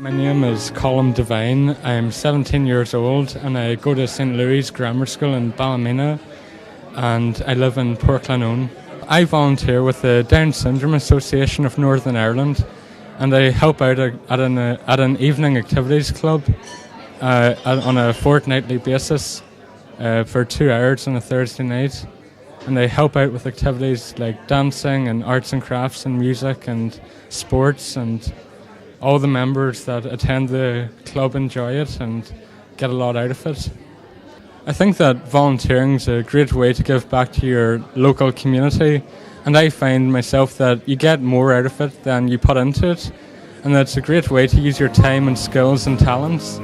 My name is Colin Devine. I'm 17 years old and I go to St. Louis Grammar School in Ballymena and I live in Portlaoin. I volunteer with the Down Syndrome Association of Northern Ireland and I help out at an evening activities club on a fortnightly basis for 2 hours on a Thursday night. And I help out with activities like dancing and arts and crafts and music and sports, and all the members that attend the club enjoy it and get a lot out of it. I think that volunteering is a great way to give back to your local community, and I find myself that you get more out of it than you put into it, and that it's a great way to use your time and skills and talents.